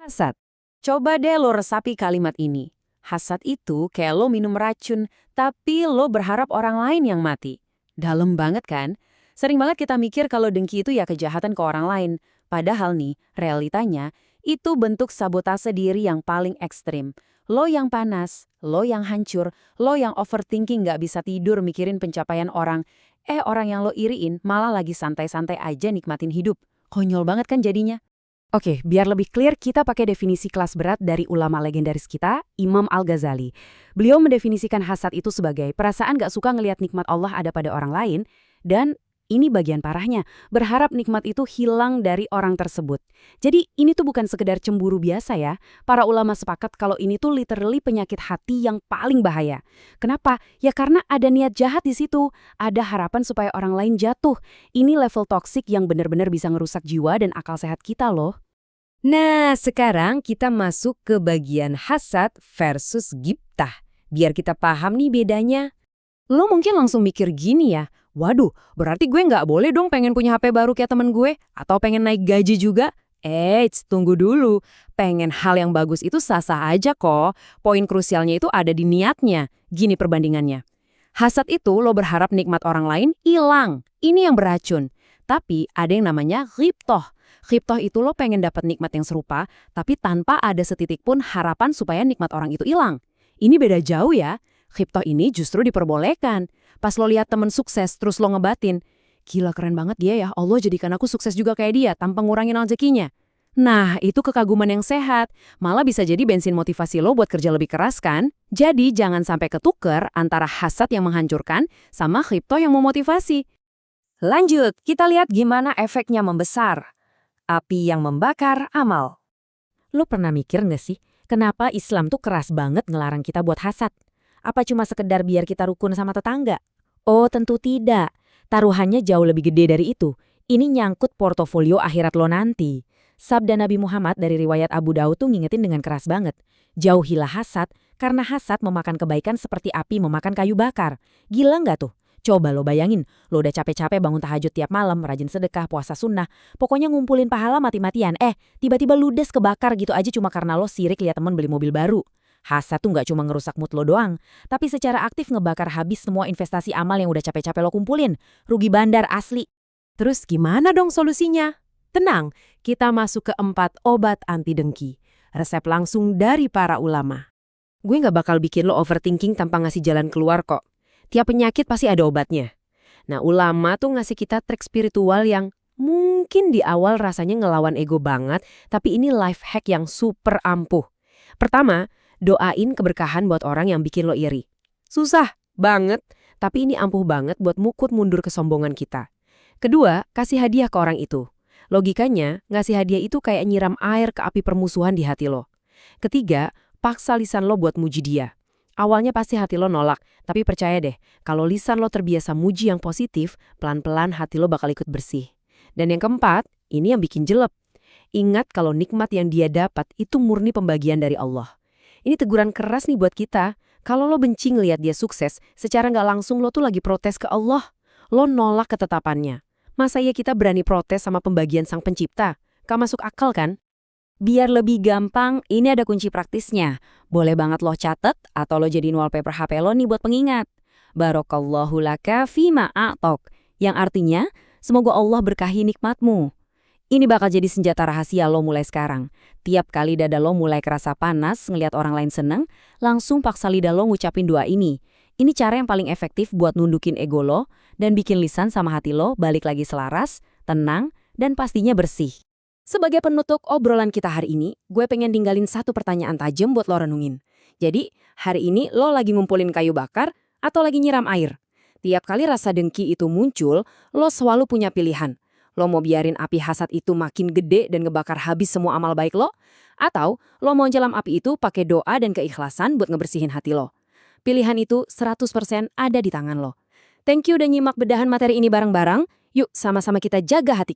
Hasad. Coba deh lo resapi kalimat ini. Hasad itu kayak lo minum racun, tapi lo berharap orang lain yang mati. Dalam banget kan? Sering banget kita mikir kalau dengki itu ya kejahatan ke orang lain. Padahal nih, realitanya, itu bentuk sabotase diri yang paling ekstrim. Lo yang panas, lo yang hancur, lo yang overthinking nggak bisa tidur mikirin pencapaian orang. Orang yang lo iriin malah lagi santai-santai aja nikmatin hidup. Konyol banget kan jadinya? Oke, biar lebih clear kita pakai definisi kelas berat dari ulama legendaris kita, Imam Al-Ghazali. Beliau mendefinisikan hasad itu sebagai perasaan gak suka ngelihat nikmat Allah ada pada orang lain, dan ini bagian parahnya, berharap nikmat itu hilang dari orang tersebut. Jadi ini tuh bukan sekedar cemburu biasa ya, para ulama sepakat kalau ini tuh literally penyakit hati yang paling bahaya. Kenapa? Ya karena ada niat jahat di situ, ada harapan supaya orang lain jatuh. Ini level toksik yang benar-benar bisa ngerusak jiwa dan akal sehat kita loh. Nah, sekarang kita masuk ke bagian hasad versus gibtah. Biar kita paham nih bedanya. Lo mungkin langsung mikir gini ya, waduh, berarti gue nggak boleh dong pengen punya HP baru kayak temen gue, atau pengen naik gaji juga? Tunggu dulu. Pengen hal yang bagus itu sah-sah aja kok. Poin krusialnya itu ada di niatnya. Gini perbandingannya. Hasad itu lo berharap nikmat orang lain hilang. Ini yang beracun. Tapi ada yang namanya ghibtoh. Ghibtoh itu lo pengen dapat nikmat yang serupa, tapi tanpa ada setitik pun harapan supaya nikmat orang itu hilang. Ini beda jauh ya. Ghibtoh ini justru diperbolehkan. Pas lo lihat temen sukses, terus lo ngebatin, gila keren banget dia ya, Allah jadikan aku sukses juga kayak dia, tanpa ngurangin rezekinya. Nah, itu kekaguman yang sehat. Malah bisa jadi bensin motivasi lo buat kerja lebih keras kan? Jadi jangan sampai ketuker antara hasad yang menghancurkan sama ghibtoh yang memotivasi. Lanjut, kita lihat gimana efeknya membesar. Api yang membakar amal. Lo pernah mikir nggak sih, kenapa Islam tuh keras banget ngelarang kita buat hasad? Apa cuma sekedar biar kita rukun sama tetangga? Oh, tentu tidak. Taruhannya jauh lebih gede dari itu. Ini nyangkut portofolio akhirat lo nanti. Sabda Nabi Muhammad dari riwayat Abu Daud tuh ngingetin dengan keras banget. Jauhilah hasad, karena hasad memakan kebaikan seperti api memakan kayu bakar. Gila nggak tuh? Coba lo bayangin, lo udah capek-capek bangun tahajud tiap malam, rajin sedekah, puasa sunnah, pokoknya ngumpulin pahala mati-matian. Tiba-tiba ludes kebakar gitu aja cuma karena lo sirik lihat temen beli mobil baru. Hasad tuh nggak cuma ngerusak mood lo doang, tapi secara aktif ngebakar habis semua investasi amal yang udah capek-capek lo kumpulin. Rugi bandar asli. Terus gimana dong solusinya? Tenang, kita masuk ke 4 obat anti dengki. Resep langsung dari para ulama. Gue nggak bakal bikin lo overthinking tanpa ngasih jalan keluar kok. Tiap penyakit pasti ada obatnya. Nah, ulama tuh ngasih kita trik spiritual yang mungkin di awal rasanya ngelawan ego banget, tapi ini life hack yang super ampuh. Pertama, doain keberkahan buat orang yang bikin lo iri. Susah banget, tapi ini ampuh banget buat mukut mundur kesombongan kita. Kedua, kasih hadiah ke orang itu. Logikanya, ngasih hadiah itu kayak nyiram air ke api permusuhan di hati lo. Ketiga, paksa lisan lo buat muji dia. Awalnya pasti hati lo nolak, tapi percaya deh, kalau lisan lo terbiasa muji yang positif, pelan-pelan hati lo bakal ikut bersih. Dan yang keempat, ini yang bikin jelek. Ingat kalau nikmat yang dia dapat itu murni pembagian dari Allah. Ini teguran keras nih buat kita. Kalau lo benci ngeliat dia sukses, secara nggak langsung lo tuh lagi protes ke Allah. Lo nolak ketetapannya. Masa iya kita berani protes sama pembagian sang pencipta? Gak masuk akal kan? Biar lebih gampang, ini ada kunci praktisnya. Boleh banget lo catet atau lo jadiin wallpaper HP lo nih buat pengingat. Barakallahu laka fima a'tok. Yang artinya, semoga Allah berkahi nikmatmu. Ini bakal jadi senjata rahasia lo mulai sekarang. Tiap kali dada lo mulai kerasa panas ngelihat orang lain seneng, langsung paksa lidah lo ngucapin doa ini. Ini cara yang paling efektif buat nundukin ego lo dan bikin lisan sama hati lo balik lagi selaras, tenang, dan pastinya bersih. Sebagai penutup obrolan kita hari ini, gue pengen tinggalin satu pertanyaan tajam buat lo renungin. Jadi, hari ini lo lagi ngumpulin kayu bakar atau lagi nyiram air? Tiap kali rasa dengki itu muncul, lo selalu punya pilihan. Lo mau biarin api hasad itu makin gede dan ngebakar habis semua amal baik lo? Atau lo mau jelam api itu pakai doa dan keikhlasan buat ngebersihin hati lo? Pilihan itu 100% ada di tangan lo. Thank you udah nyimak bedahan materi ini bareng-bareng. Yuk sama-sama kita jaga hati kita.